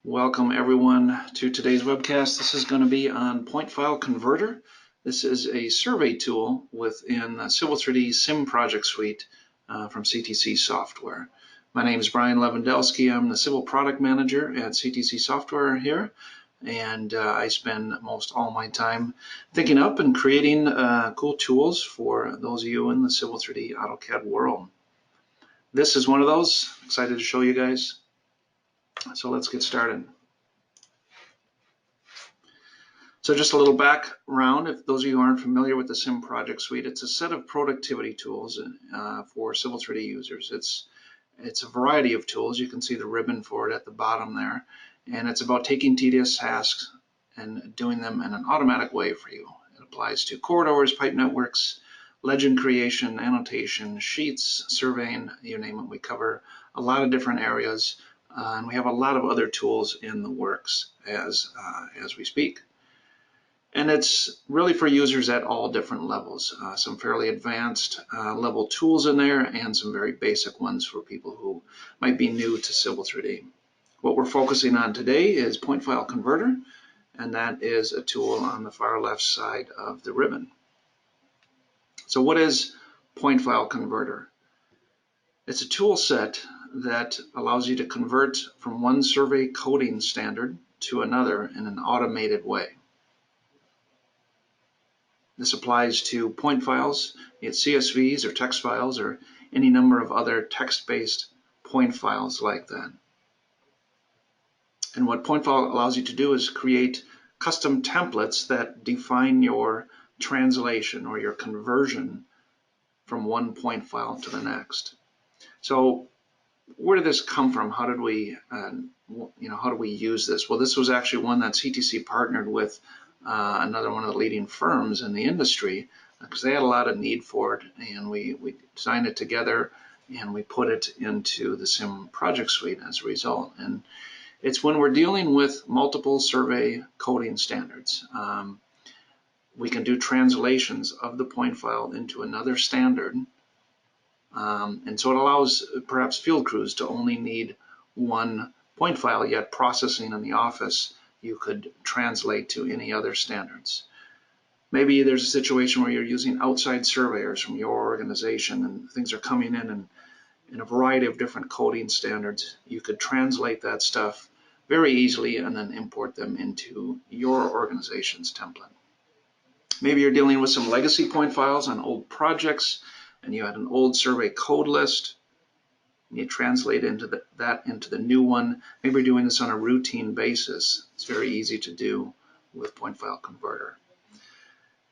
Welcome everyone to today's webcast. This is going to be on Point File Converter. This is a survey tool within Civil 3D CIM project suite from CTC Software. My name is Brian Lewandowski. I'm the Civil Product Manager at CTC Software here, and I spend most all my time thinking up and creating cool tools for those of you in the Civil 3D AutoCAD world. This is one of those. Excited to show you guys. So let's get started. So just a little background, if those of you who aren't familiar with the CIM project suite, it's a set of productivity tools for Civil 3D users. It's a variety of tools. You can see the ribbon for it at the bottom there. And it's about taking tedious tasks and doing them in an automatic way for you. It applies to corridors, pipe networks, legend creation, annotation, sheets, surveying, you name it. We cover a lot of different areas. And we have a lot of other tools in the works as we speak. And it's really for users at all different levels. Some fairly advanced level tools in there and some very basic ones for people who might be new to Civil 3D. What we're focusing on today is Point File Converter, and that is a tool on the far left side of the ribbon. So what is Point File Converter? It's a tool set that allows you to convert from one survey coding standard to another in an automated way. This applies to point files, be it CSVs or text files or any number of other text-based point files like that. And what point file allows you to do is create custom templates that define your translation or your conversion from one point file to the next. So where did this come from? How did we, how do we use this? Well, this was actually one that CTC partnered with another one of the leading firms in the industry because they had a lot of need for it, and we designed it together and we put it into the CIM project suite as a result. And it's when we're dealing with multiple survey coding standards. We can do translations of the point file into another standard. And so it allows perhaps field crews to only need one point file, yet processing in the office you could translate to any other standards. Maybe there's a situation where you're using outside surveyors from your organization and things are coming in a variety of different coding standards. You could translate that stuff very easily and then import them into your organization's template. Maybe you're dealing with some legacy point files on old projects and you had an old survey code list, and you translate that into the new one. Maybe you're doing this on a routine basis. It's very easy to do with Point File Converter.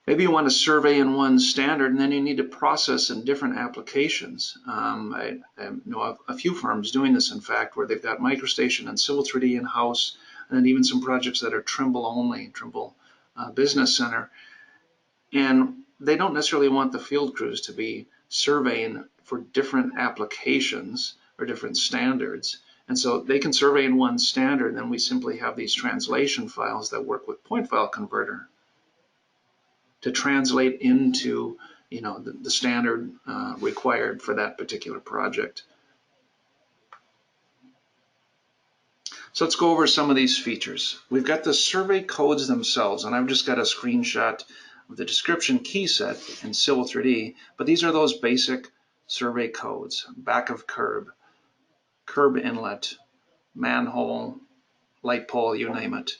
Maybe you want to survey in one standard and then you need to process in different applications. I know of a few firms doing this, in fact, where they've got MicroStation and Civil 3D in-house, and then even some projects that are Trimble only, Trimble Business Center. And they don't necessarily want the field crews to be surveying for different applications or different standards. And so they can survey in one standard, and then we simply have these translation files that work with Point File Converter to translate into the standard required for that particular project. So let's go over some of these features. We've got the survey codes themselves, and I've just got a screenshot of the description key set in Civil 3D, but these are those basic survey codes: back of curb, curb inlet, manhole, light pole, you name it.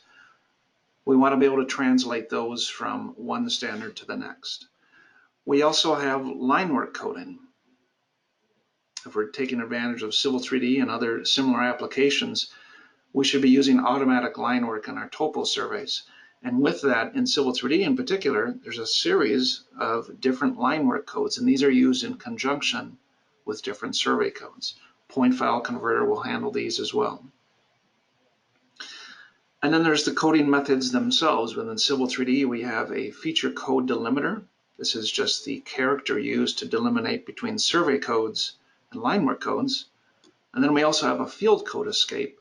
We want to be able to translate those from one standard to the next. We also have line work coding. If we're taking advantage of Civil 3D and other similar applications, we should be using automatic line work in our topo surveys. And with that, in Civil 3D in particular, there's a series of different line work codes, and these are used in conjunction with different survey codes. Point File Converter will handle these as well. And then there's the coding methods themselves. Within Civil 3D, we have a feature code delimiter. This is just the character used to delimitate between survey codes and line work codes. And then we also have a field code escape,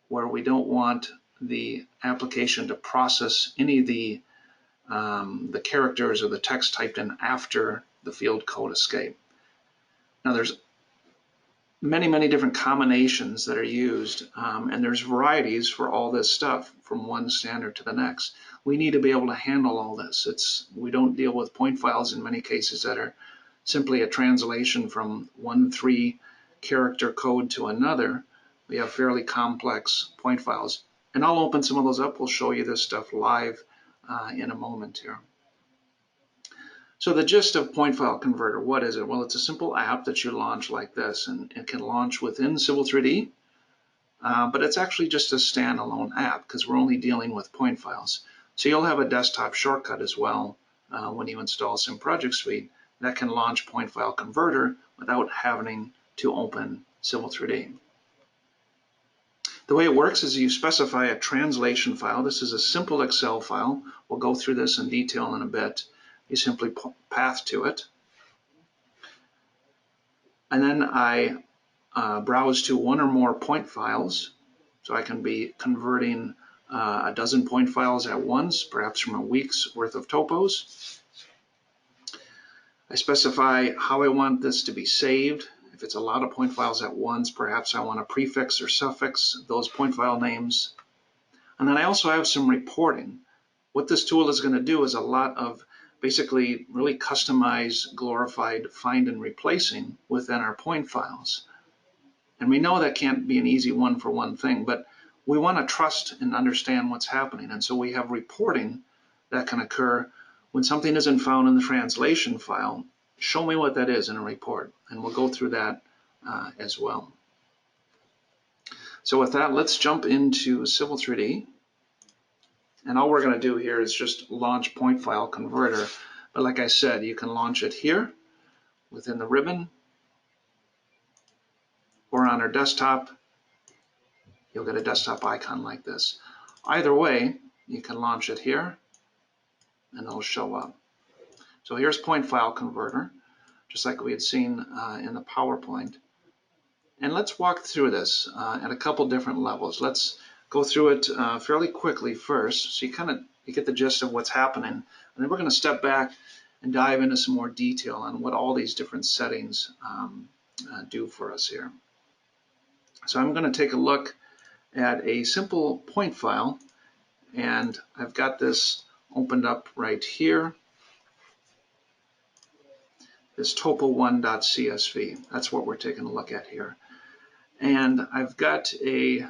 where we don't want the application to process any of the characters or the text typed in after the field code escape. Now there's many different combinations that are used, and there's varieties for all this stuff from one standard to the next. We need to be able to handle all this. We don't deal with point files in many cases that are simply a translation from one 3-character code to another. We have fairly complex point files, and I'll open some of those up. We'll show you this stuff live in a moment here. So the gist of Point File Converter, what is it? Well, it's a simple app that you launch like this, and it can launch within Civil 3D, but it's actually just a standalone app because we're only dealing with point files. So you'll have a desktop shortcut as well when you install CIM Project Suite that can launch Point File Converter without having to open Civil 3D. The way it works is you specify a translation file. This is a simple Excel file. We'll go through this in detail in a bit. You simply path to it. And then I browse to one or more point files. So I can be converting a dozen point files at once, perhaps from a week's worth of topos. I specify how I want this to be saved. If it's a lot of point files at once, perhaps I want a prefix or suffix those point file names. And then I also have some reporting. What this tool is going to do is a lot of basically really customized, glorified find and replacing within our point files. And we know that can't be an easy one-for-one thing, but we want to trust and understand what's happening. And so we have reporting that can occur when something isn't found in the translation file. Show me what that is in a report, and we'll go through that as well. So with that, let's jump into Civil 3D. And all we're going to do here is just launch Point File Converter. But like I said, you can launch it here within the ribbon or on our desktop. You'll get a desktop icon like this. Either way, you can launch it here and it'll show up. So here's Point File Converter, just like we had seen in the PowerPoint. And let's walk through this at a couple different levels. Let's go through it fairly quickly first, so you get the gist of what's happening. And then we're going to step back and dive into some more detail on what all these different settings do for us here. So I'm going to take a look at a simple point file, and I've got this opened up right here. This topo1.csv. That's what we're taking a look at here. And I've got a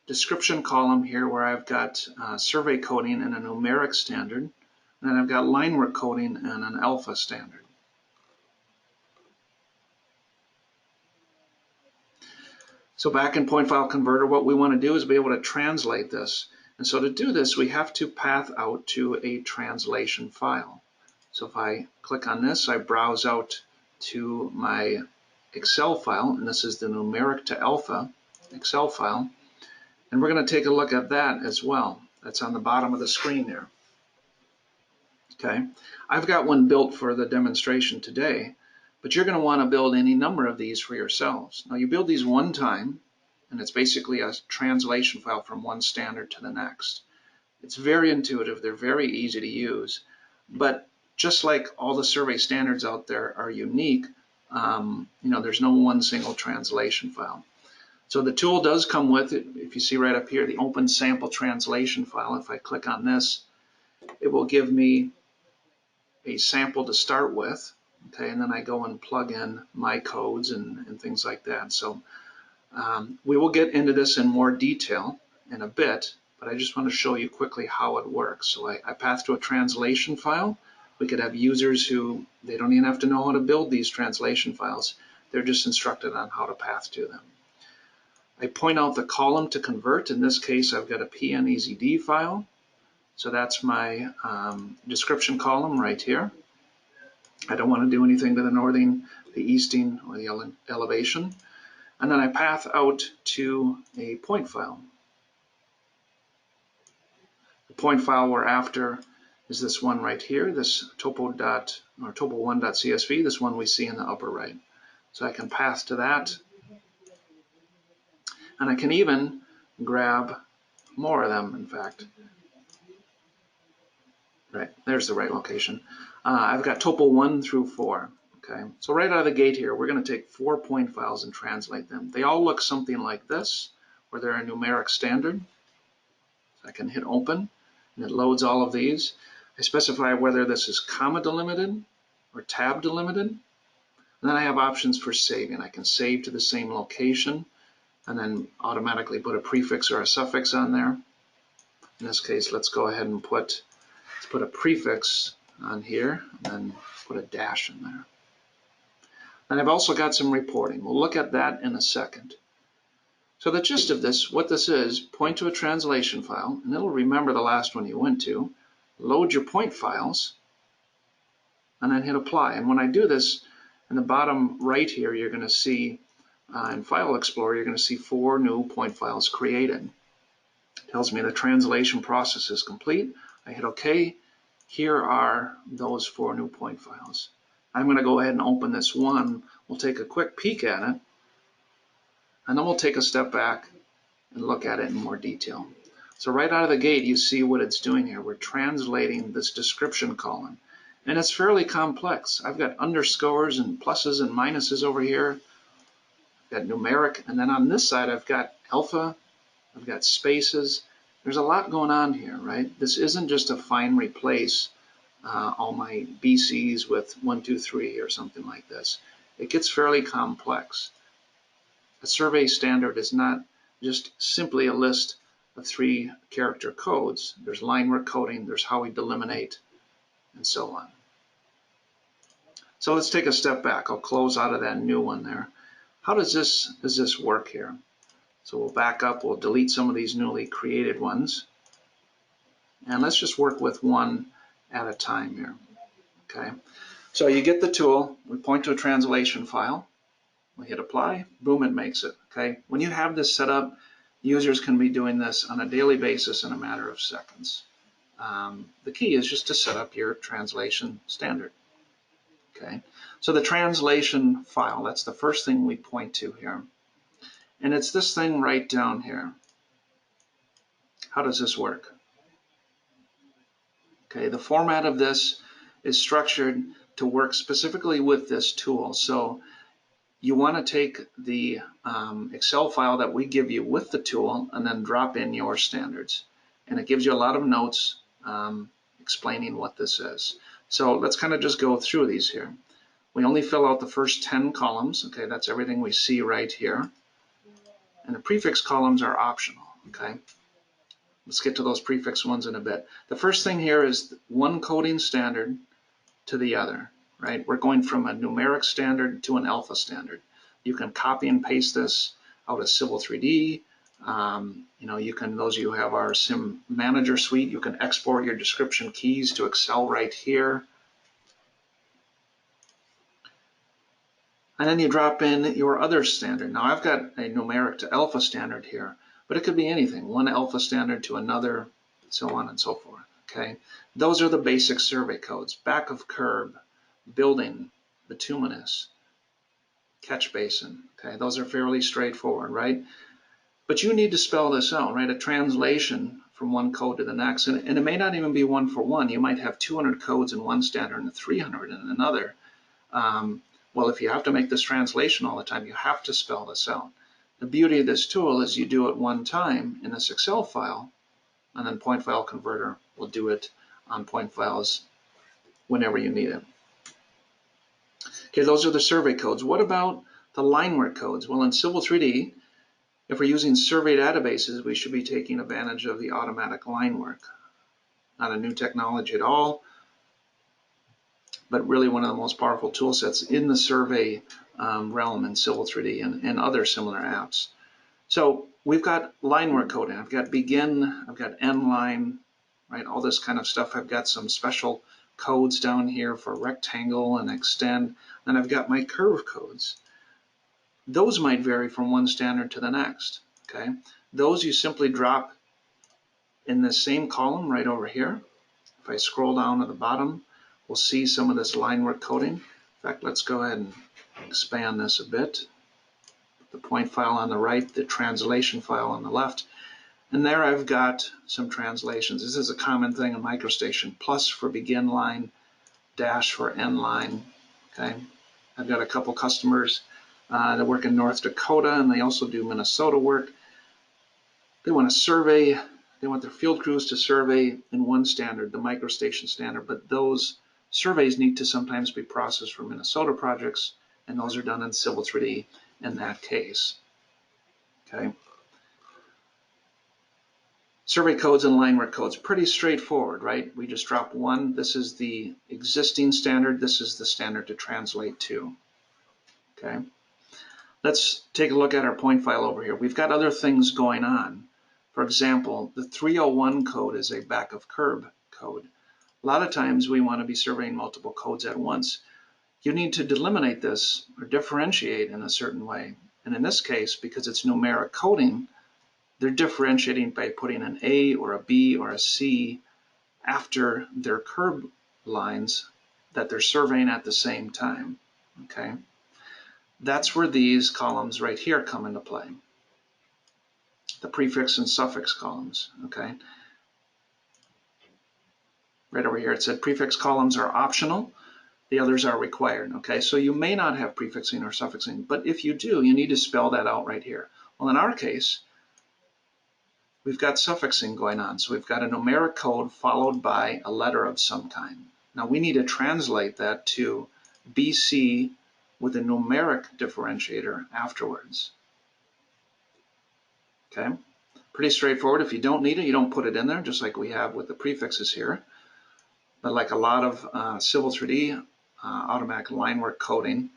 description column here where I've got survey coding in a numeric standard, and then I've got line work coding in an alpha standard. So back in Point File Converter, what we want to do is be able to translate this. And so to do this, we have to path out to a translation file. So if I click on this, I browse out to my Excel file, and this is the numeric to alpha Excel file. And we're going to take a look at that as well. That's on the bottom of the screen there. Okay, I've got one built for the demonstration today, but you're going to want to build any number of these for yourselves. Now you build these one time, and it's basically a translation file from one standard to the next. It's very intuitive. They're very easy to use. But just like all the survey standards out there are unique, there's no one single translation file. So the tool does come with it. If you see right up here, the open sample translation file, if I click on this, it will give me a sample to start with. Okay, and then I go and plug in my codes and things like that. So we will get into this in more detail in a bit, but I just want to show you quickly how it works. So I path to a translation file. We could have users who, they don't even have to know how to build these translation files. They're just instructed on how to path to them. I point out the column to convert. In this case, I've got a PNEZD file. So that's my description column right here. I don't want to do anything to the northing, the easting, or the elevation. And then I path out to a point file. The point file we're after is this one right here, this topo1.csv, this one we see in the upper right. So I can path to that. And I can even grab more of them, in fact. Right, there's the right location. I've got topo 1 through 4. Okay, so right out of the gate here, we're going to take 4 point files and translate them. They all look something like this, where they're a numeric standard. So I can hit open, and it loads all of these. I specify whether this is comma delimited or tab delimited. And then I have options for saving. I can save to the same location and then automatically put a prefix or a suffix on there. In this case, let's go ahead and put a prefix on here and then put a dash in there. And I've also got some reporting. We'll look at that in a second. So the gist of this, what this is, point to a translation file, and it'll remember the last one you went to, load your point files, and then hit apply. And when I do this, in the bottom right here, you're going to see, in File Explorer, you're going to see 4 new point files created. It tells me the translation process is complete. I hit OK. Here are those 4 new point files. I'm going to go ahead and open this one. We'll take a quick peek at it, and then we'll take a step back and look at it in more detail. So right out of the gate, you see what it's doing here. We're translating this description column, and it's fairly complex. I've got underscores and pluses and minuses over here. I've got numeric, and then on this side, I've got alpha, I've got spaces. There's a lot going on here, right? This isn't just a find replace all my BCs with 1, 2, 3 or something like this. It gets fairly complex. A survey standard is not just simply a list of 3 character codes. There's line work coding, there's how we delimitate, and so on. So let's take a step back. I'll close out of that new one there. How does this work here? So we'll back up, we'll delete some of these newly created ones, and let's just work with one at a time here. Okay, so you get the tool, we point to a translation file, we hit apply, boom, it makes it. Okay, when you have this set up, users can be doing this on a daily basis in a matter of seconds. The key is just to set up your translation standard. Okay, so the translation file, that's the first thing we point to here. And it's this thing right down here. How does this work? Okay, the format of this is structured to work specifically with this tool. So you want to take the Excel file that we give you with the tool and then drop in your standards. And it gives you a lot of notes explaining what this is. So let's kind of just go through these here. We only fill out the first 10 columns. Okay, that's everything we see right here. And the prefix columns are optional. Okay, let's get to those prefix ones in a bit. The first thing here is one coding standard to the other, right? We're going from a numeric standard to an alpha standard. You can copy and paste this out of Civil 3D. You know, you can, those of you who have our CIM Manager suite, you can export your description keys to Excel right here. And then you drop in your other standard. Now I've got a numeric to alpha standard here, but it could be anything, one alpha standard to another, so on and so forth. Okay, those are the basic survey codes: back of curb, building, bituminous, catch basin. Okay, those are fairly straightforward, right? But you need to spell this out, right? A translation from one code to the next, and it may not even be one for one. You might have 200 codes in one standard and 300 in another. Well, if you have to make this translation all the time, you have to spell this out. The beauty of this tool is you do it one time in this Excel file, and then Point File Converter will do it on point files whenever you need it. Okay, those are the survey codes. What about the line work codes? Well, in Civil 3D, if we're using survey databases, we should be taking advantage of the automatic line work. Not a new technology at all, but really one of the most powerful tool sets in the survey realm in Civil 3D and other similar apps. So we've got line work coding. I've got begin, I've got end line, right? All this kind of stuff. I've got some special codes down here for rectangle and extend. Then I've got my curve codes. Those might vary from one standard to the next. Okay, those you simply drop in the same column right over here. If I scroll down to the bottom, we'll see some of this line work coding. In fact, let's go ahead and expand this a bit. The point file on the right, the translation file on the left. And there I've got some translations. This is a common thing in MicroStation. Plus for begin line, dash for end line. Okay. I've got a couple customers that work in North Dakota, and they also do Minnesota work. They want to survey, they want their field crews to survey in one standard, the microstation standard, but those surveys need to sometimes be processed for Minnesota projects, and those are done in Civil 3D in that case. Okay. Survey codes and line work codes, pretty straightforward, right? We just drop one. This is the existing standard. This is the standard to translate to. Okay. Let's take a look at our point file over here. We've got other things going on. For example, the 301 code is a back of curb code. A lot of times we want to be surveying multiple codes at once. You need to delimitate this or differentiate in a certain way. And in this case, because it's numeric coding, they're differentiating by putting an A or a B or a C after their curb lines that they're surveying at the same time. Okay, that's where these columns right here come into play. The prefix and suffix columns. Okay, right over here it said prefix columns are optional. The others are required. Okay, so you may not have prefixing or suffixing, but if you do, you need to spell that out right here. Well, in our case, we've got suffixing going on. So we've got a numeric code followed by a letter of some kind. Now we need to translate that to BC with a numeric differentiator afterwards. Okay, pretty straightforward. If you don't need it, you don't put it in there, just like we have with the prefixes here. But like a lot of Civil 3D automatic line work coding,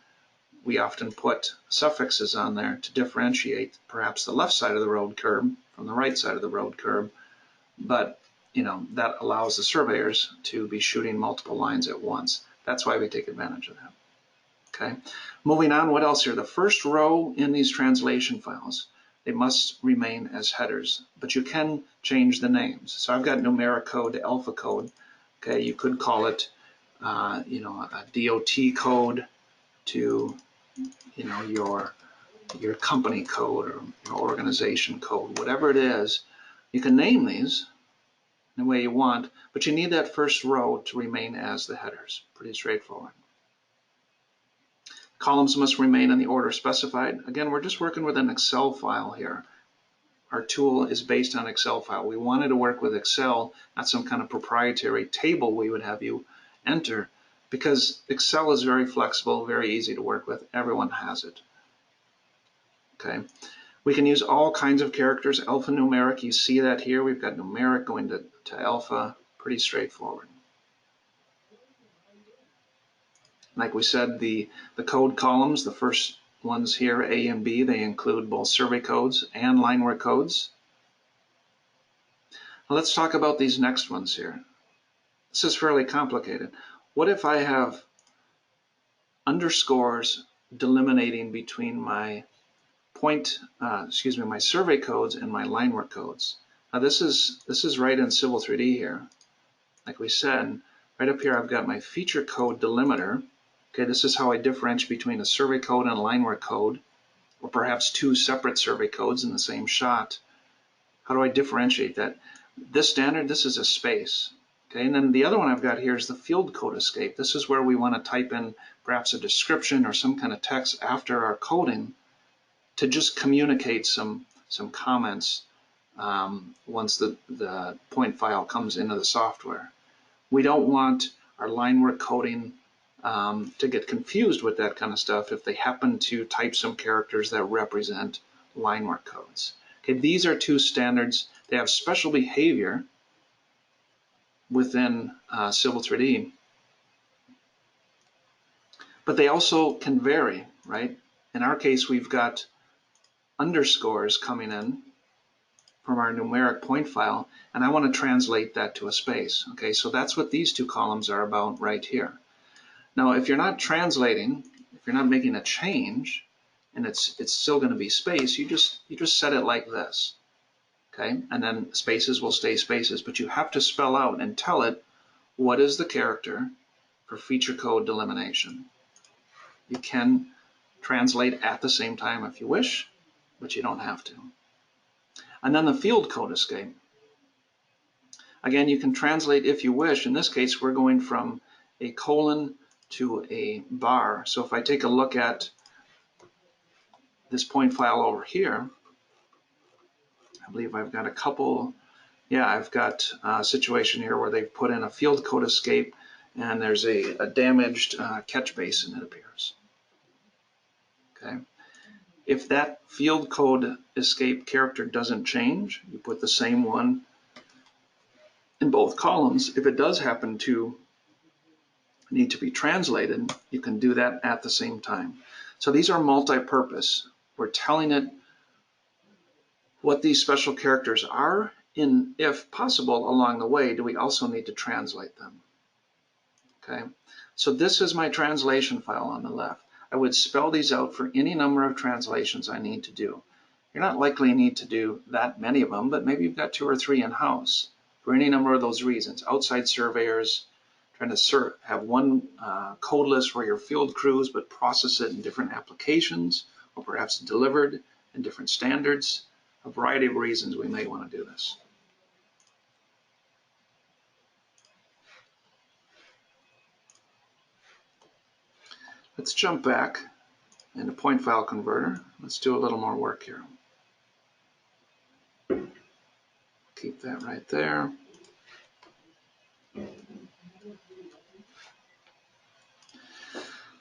we often put suffixes on there to differentiate perhaps the left side of the road curb from the right side of the road curb, but that allows the surveyors to be shooting multiple lines at once. That's why we take advantage of that. Okay, moving on, what else here? The first row in these translation files, they must remain as headers, but you can change the names. So I've got numeric code to alpha code. Okay, you could call it a DOT code to your company code or your organization code, whatever it is. You can name these the way you want, but you need that first row to remain as the headers. Pretty straightforward. Columns must remain in the order specified. Again, we're just working with an Excel file here. Our tool is based on Excel file. We wanted to work with Excel, not some kind of proprietary table we would have you enter, because Excel is very flexible, very easy to work with. Everyone has it. Okay. We can use all kinds of characters, alphanumeric, you see that here. We've got numeric going to alpha, pretty straightforward. Like we said, the code columns, the first ones here, A and B, they include both survey codes and line work codes. Now let's talk about these next ones here. This is fairly complicated. What if I have underscores delimiting between my my survey codes and my line work codes? Now this is right in Civil 3D here. Like we said, right up here I've got my feature code delimiter. Okay, this is how I differentiate between a survey code and a line work code, or perhaps two separate survey codes in the same shot. How do I differentiate that? This standard, this is a space. Okay, and then the other one I've got here is the field code escape. This is where we want to type in perhaps a description or some kind of text after our coding to just communicate some comments once the point file comes into the software. We don't want our line work coding to get confused with that kind of stuff if they happen to type some characters that represent line work codes. Okay, these are two standards. They have special behavior within Civil 3D, but they also can vary, right? In our case, we've got underscores coming in from our numeric point file, and I want to translate that to a space. Okay, so that's what these two columns are about right here. Now, if you're not translating, if you're not making a change, and it's still going to be space, you just set it like this. Okay, and then spaces will stay spaces, but you have to spell out and tell it what is the character for feature code delimitation. You can translate at the same time if you wish, but you don't have to. And then the field code escape. Again, you can translate if you wish. In this case, we're going from a colon to a bar. So if I take a look at this point file over here, I believe I've got a couple, yeah, I've got a situation here where they've put in a field code escape and there's a damaged catch basin, it appears. Okay. If that field code escape character doesn't change, you put the same one in both columns. If it does happen to need to be translated, you can do that at the same time. So these are multi-purpose. We're telling it what these special characters are, and if possible along the way, do we also need to translate them? Okay, so this is my translation file on the left. I would spell these out for any number of translations I need to do. You're not likely to need to do that many of them, but maybe you've got 2 or 3 in-house for any number of those reasons. Outside surveyors, trying to have one code list for your field crews, but process it in different applications, or perhaps delivered in different standards. A variety of reasons we may want to do this. Let's jump back into point file converter. Let's do a little more work here. Keep that right there.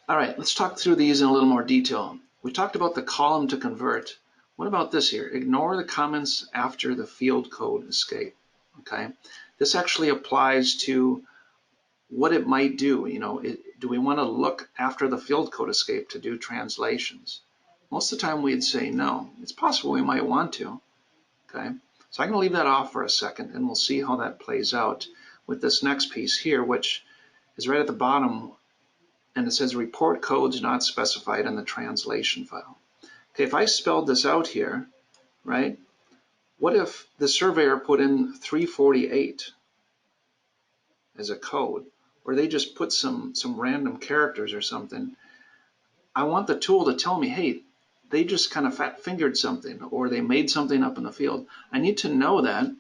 All right, let's talk through these in a little more detail. We talked about the column to convert. What about this here? Ignore the comments after the field code escape. Okay, this actually applies to what it might do. You know, do we want to look after the field code escape to do translations? Most of the time we'd say no. It's possible we might want to. Okay, so I'm going to leave that off for a second, and we'll see how that plays out with this next piece here, which is right at the bottom, and it says report codes not specified in the translation file. Okay, if I spelled this out here, right, what if the surveyor put in 348 as a code, or they just put some random characters or something? I want the tool to tell me, hey, they just kind of fat-fingered something, or they made something up in the field. I need to know that,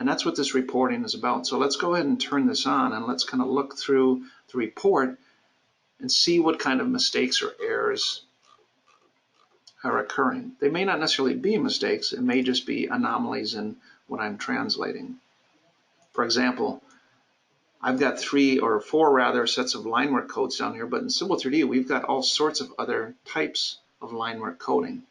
and that's what this reporting is about. So let's go ahead and turn this on, and let's kind of look through the report and see what kind of mistakes or errors are occurring. They may not necessarily be mistakes. It may just be anomalies in what I'm translating. For example, I've got 3 or 4 rather sets of line work codes down here, but in Simple 3D we've got all sorts of other types of line work coding.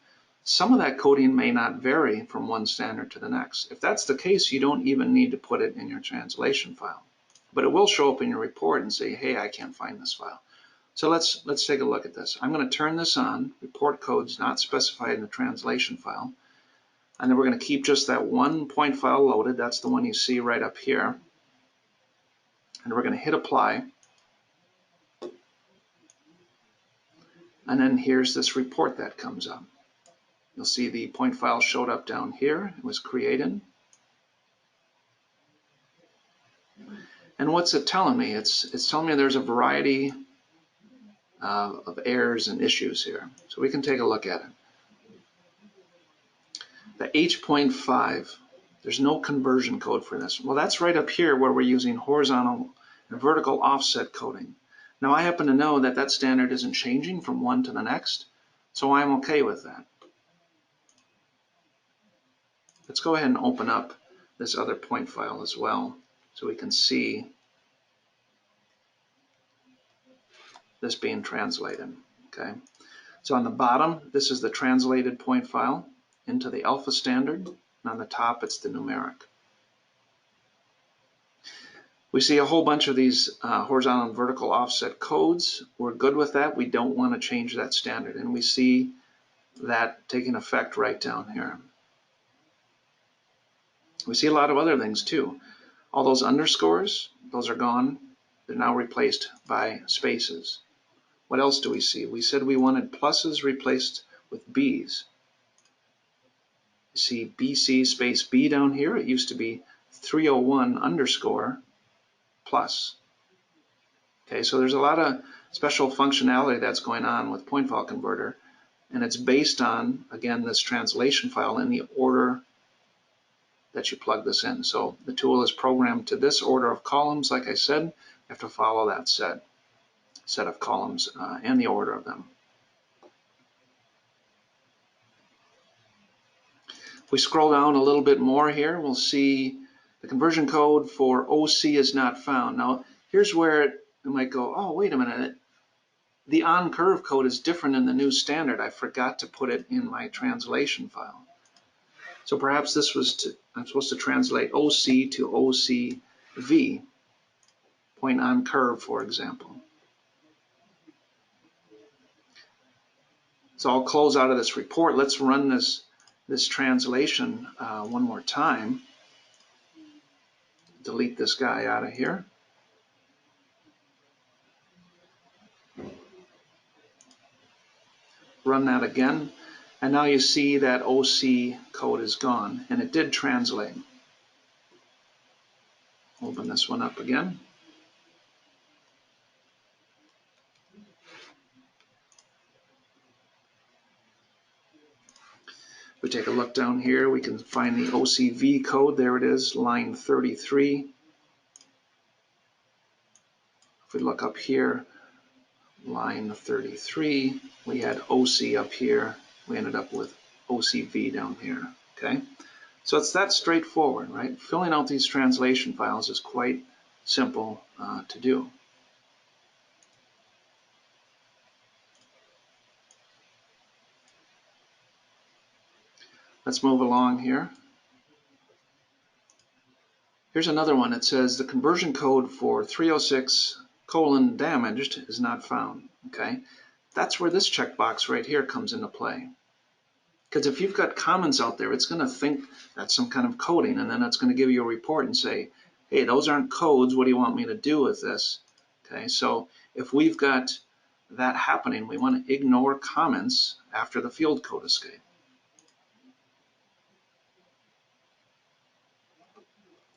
Some of that coding may not vary from one standard to the next. If that's the case, you don't even need to put it in your translation file, but it will show up in your report and say, hey, I can't find this file. So let's take a look at this. I'm going to turn this on, report codes not specified in the translation file, and then we're going to keep just that one point file loaded. That's the one you see right up here. And we're going to hit apply. And then here's this report that comes up. You'll see the point file showed up down here. It was created. And what's it telling me? It's telling me there's a variety of errors and issues here. So we can take a look at it. The H.5, there's no conversion code for this. Well, that's right up here where we're using horizontal and vertical offset coding. Now, I happen to know that that standard isn't changing from one to the next, so I'm okay with that. Let's go ahead and open up this other point file as well so we can see this being translated. Okay, so on the bottom, this is the translated point file into the alpha standard, and on the top, it's the numeric. We see a whole bunch of these horizontal and vertical offset codes. We're good with that. We don't want to change that standard, and we see that taking effect right down here. We see a lot of other things too. All those underscores, those are gone. They're now replaced by spaces. What else do we see? We said we wanted pluses replaced with B's. You see BC space B down here. It used to be 301 underscore plus. Okay, so there's a lot of special functionality that's going on with point file converter, and it's based on, again, this translation file in the order that you plug this in. So the tool is programmed to this order of columns, like I said, have to follow that set of columns and the order of them. If we scroll down a little bit more here, we'll see the conversion code for OC is not found. Now, here's where it might go, oh, wait a minute. The on-curve code is different in the new standard. I forgot to put it in my translation file. So perhaps this was I'm supposed to translate OC to OCV, point on curve, for example. So I'll close out of this report. Let's run this translation one more time. Delete this guy out of here. Run that again, and now you see that OC code is gone, and it did translate. Open this one up again. We take a look down here, we can find the OCV code. There it is, line 33. If we look up here, line 33, we had OC up here. We ended up with OCV down here, okay? So it's that straightforward, right? Filling out these translation files is quite simple to do. Let's move along here. Here's another one. It says the conversion code for 306 colon damaged is not found, okay? That's where this checkbox right here comes into play. Because if you've got comments out there, it's going to think that's some kind of coding, and then it's going to give you a report and say, hey, those aren't codes. What do you want me to do with this? Okay, so if we've got that happening, we want to ignore comments after the field code escape.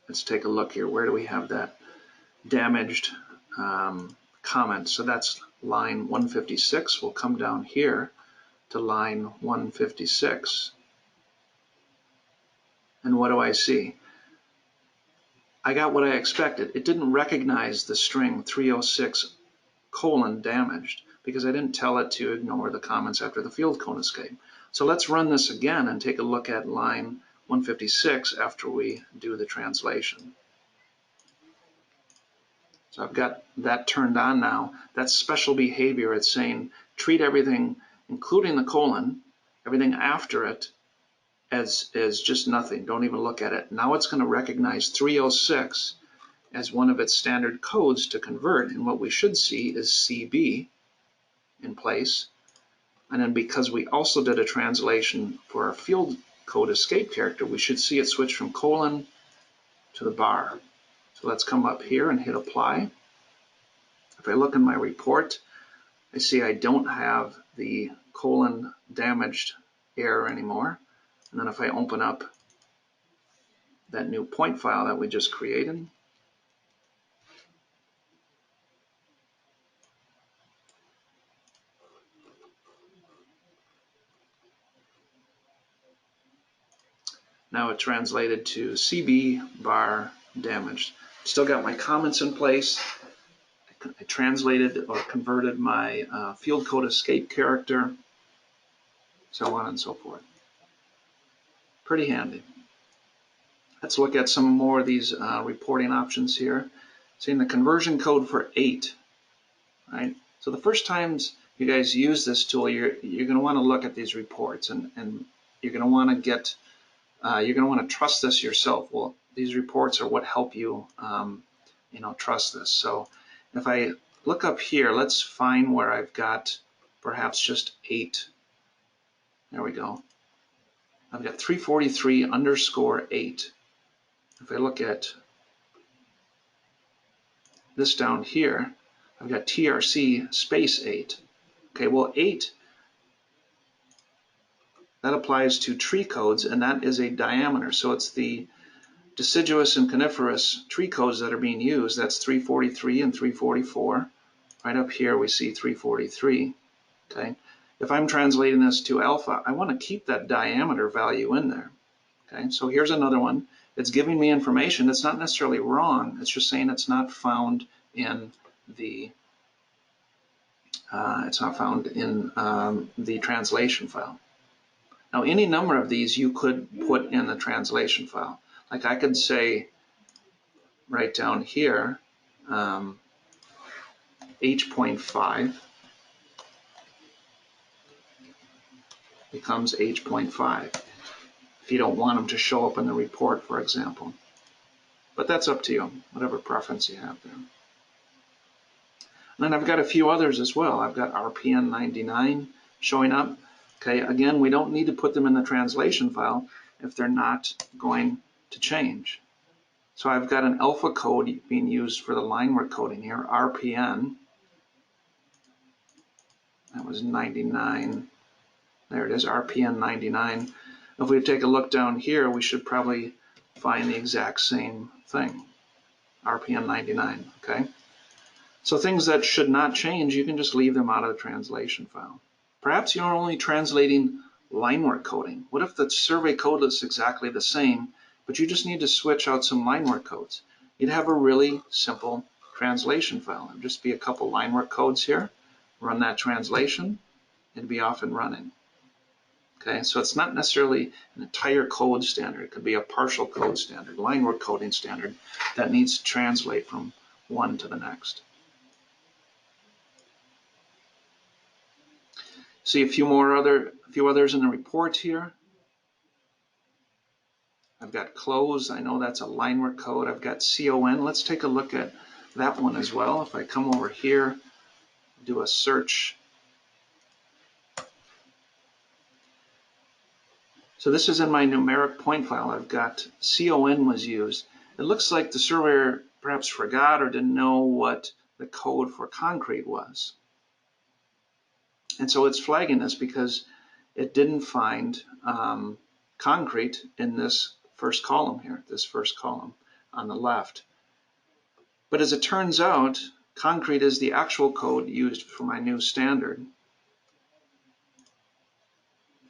Let's take a look here. Where do we have that damaged comment? So that's line 156. We'll come down here to line 156. And what do I see? I got what I expected. It didn't recognize the string 306 colon damaged because I didn't tell it to ignore the comments after the field code escape. So let's run this again and take a look at line 156 after we do the translation. So I've got that turned on now. That's special behavior. It's saying treat everything, including the colon, everything after it, as just nothing. Don't even look at it. Now it's going to recognize 306 as one of its standard codes to convert, and what we should see is CB in place. And then because we also did a translation for our field code escape character, we should see it switch from colon to the bar. So let's come up here and hit apply. If I look in my report, I see I don't have the colon damaged error anymore. And then if I open up that new point file that we just created, now it translated to CB bar damaged. Still got my comments in place. I translated or converted my field code escape character, so on and so forth. Pretty handy. Let's look at some more of these reporting options here. Saying the conversion code for 8, right? So the first times you guys use this tool, you're going to want to look at these reports, and you're going to want to get you're going to want to trust this yourself. Well, these reports are what help you, trust this. So if I look up here, let's find where I've got perhaps just 8. There we go. I've got 343 underscore 8. If I look at this down here, I've got TRC space 8. Okay, well 8, that applies to tree codes, and that is a diameter. So it's the deciduous and coniferous tree codes that are being used. That's 343 and 344. Right up here we see 343. Okay. If I'm translating this to alpha, I want to keep that diameter value in there. Okay. So here's another one. It's giving me information. It's not necessarily wrong. It's just saying it's not found in the the translation file. Now, any number of these you could put in the translation file. Like I could say right down here, H.5 becomes H.5 if you don't want them to show up in the report, for example. But that's up to you, whatever preference you have there. And then I've got a few others as well. I've got RPN 99 showing up. Okay, again, we don't need to put them in the translation file if they're not going to change. So I've got an alpha code being used for the line work coding here, RPN. That was 99. There it is, RPN 99. If we take a look down here, we should probably find the exact same thing, RPN 99, okay? So things that should not change, you can just leave them out of the translation file. Perhaps you're only translating line work coding. What if the survey code is exactly the same, but you just need to switch out some line work codes? You'd have a really simple translation file. It'd just be a couple line work codes here, run that translation, it'd be off and running. Okay, so it's not necessarily an entire code standard. It could be a partial code standard, line work coding standard that needs to translate from one to the next. See a few others in the report here. I've got close. I know that's a line work code. I've got CON. Let's take a look at that one as well. If I come over here, do a search. So this is in my numeric point file. I've got CON was used. It looks like the surveyor perhaps forgot or didn't know what the code for concrete was. And so it's flagging this because it didn't find concrete in this first column here, this first column on the left. But as it turns out, concrete is the actual code used for my new standard.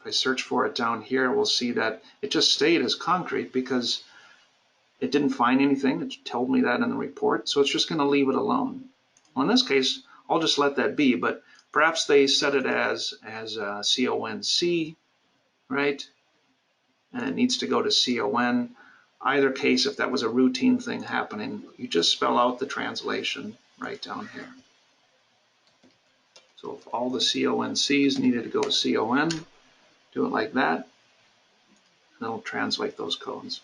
If I search for it down here, we'll see that it just stayed as concrete because it didn't find anything. It told me that in the report, so it's just going to leave it alone. Well, in this case, I'll just let that be, but perhaps they set it as CONC, right? And it needs to go to CON. Either case, if that was a routine thing happening, you just spell out the translation right down here. So if all the CONCs needed to go to CON, do it like that, and it'll translate those codes.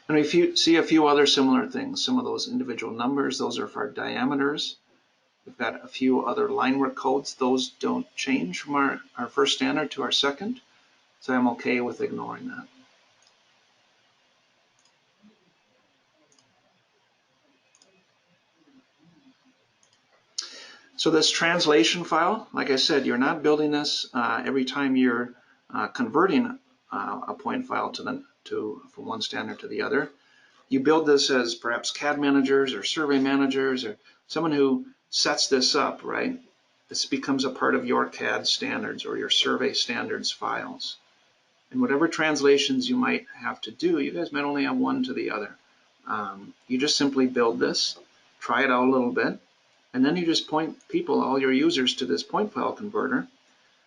And if you see a few other similar things, some of those individual numbers, those are for diameters. We've got a few other line work codes. Those don't change from our first standard to our second, so I'm okay with ignoring that. So this translation file, like I said, you're not building this every time you're converting a point file from one standard to the other. You build this as perhaps CAD managers or survey managers or someone who sets this up, right? This becomes a part of your CAD standards or your survey standards files. And whatever translations you might have to do, you guys might only have one to the other. You just simply build this, try it out a little bit, and then you just point all your users to this point file converter.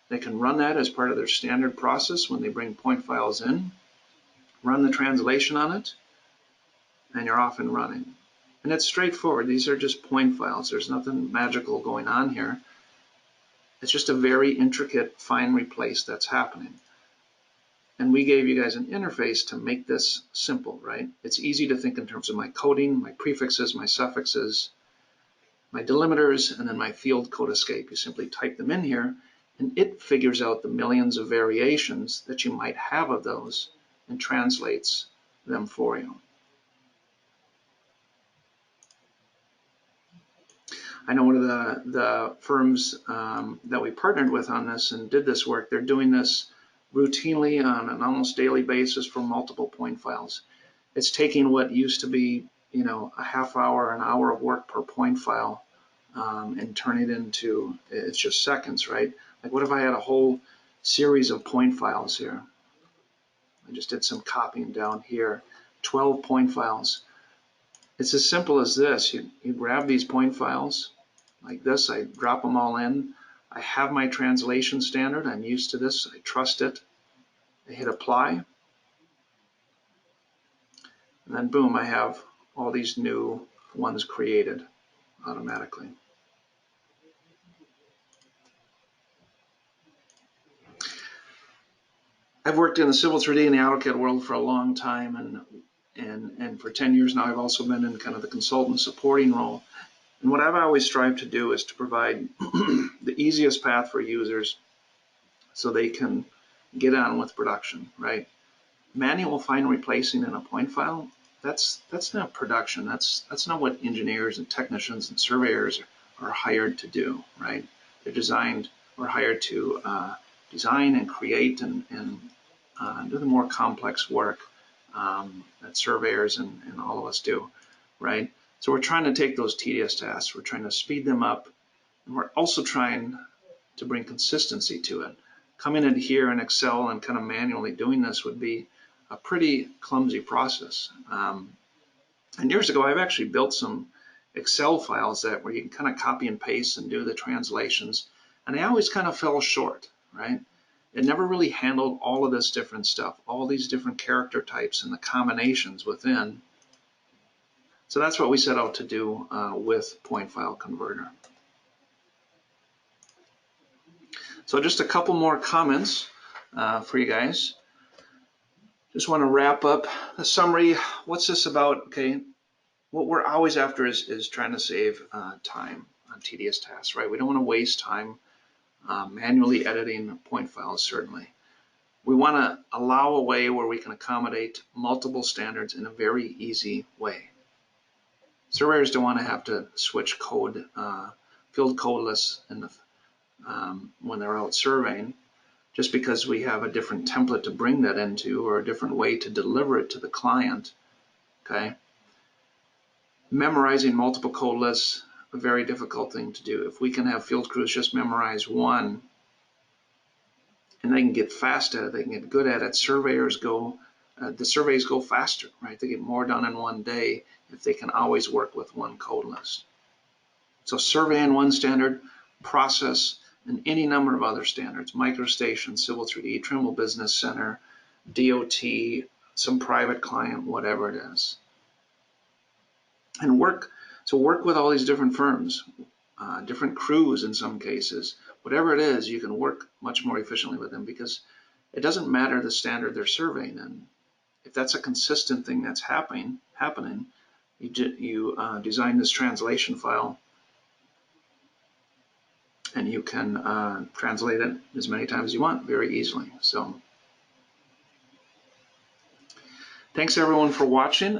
They can run that as part of their standard process when they bring point files in, run the translation on it, and you're off and running. And it's straightforward. These are just point files. There's nothing magical going on here. It's just a very intricate, fine replace that's happening. And we gave you guys an interface to make this simple, right? It's easy to think in terms of my coding, my prefixes, my suffixes, my delimiters, and then my field code escape. You simply type them in here, and it figures out the millions of variations that you might have of those and translates them for you. I know one of the firms that we partnered with on this and did this work, they're doing this routinely on an almost daily basis for multiple point files. It's taking what used to be, a half hour, an hour of work per point file and turn it into, it's just seconds, right? Like what if I had a whole series of point files here? I just did some copying down here, 12 point files. It's as simple as this. You grab these point files like this. I drop them all in. I have my translation standard. I'm used to this. I trust it. I hit apply. And then boom, I have all these new ones created automatically. I've worked in the Civil 3D and the AutoCAD world for a long time, and for 10 years now I've also been in kind of the consultant supporting role. And what I've always strived to do is to provide the easiest path for users so they can get on with production, right? Manual find replacing in a point file, that's not production. That's not what engineers and technicians and surveyors are hired to do, right? They're designed or hired to design and create and do the more complex work that surveyors and all of us do, right? So we're trying to take those tedious tasks, we're trying to speed them up, and we're also trying to bring consistency to it. Coming in here in Excel and kind of manually doing this would be a pretty clumsy process. And years ago, I've actually built some Excel files that where you can kind of copy and paste and do the translations, and they always kind of fell short, right? It never really handled all of this different stuff, all these different character types and the combinations within. So that's what we set out to do with Point File Converter. So just a couple more comments for you guys. Just want to wrap up the summary. What's this about? Okay, what we're always after is trying to save time on tedious tasks, right? We don't want to waste time manually editing point files, certainly. We want to allow a way where we can accommodate multiple standards in a very easy way. Surveyors don't want to have to switch code, field code lists in the, when they're out surveying, just because we have a different template to bring that into or a different way to deliver it to the client, okay? Memorizing multiple code lists, a very difficult thing to do. If we can have field crews just memorize one, and they can get fast at it, they can get good at it, surveyors go, the surveys go faster, right? They get more done in one day if they can always work with one code list. So survey in one standard, process in any number of other standards, MicroStation, Civil 3D, Trimble Business Center, DOT, some private client, whatever it is. And work with all these different firms, different crews in some cases, whatever it is, you can work much more efficiently with them because it doesn't matter the standard they're surveying in. If that's a consistent thing that's happening, you design this translation file and you can translate it as many times as you want very easily. So thanks everyone for watching.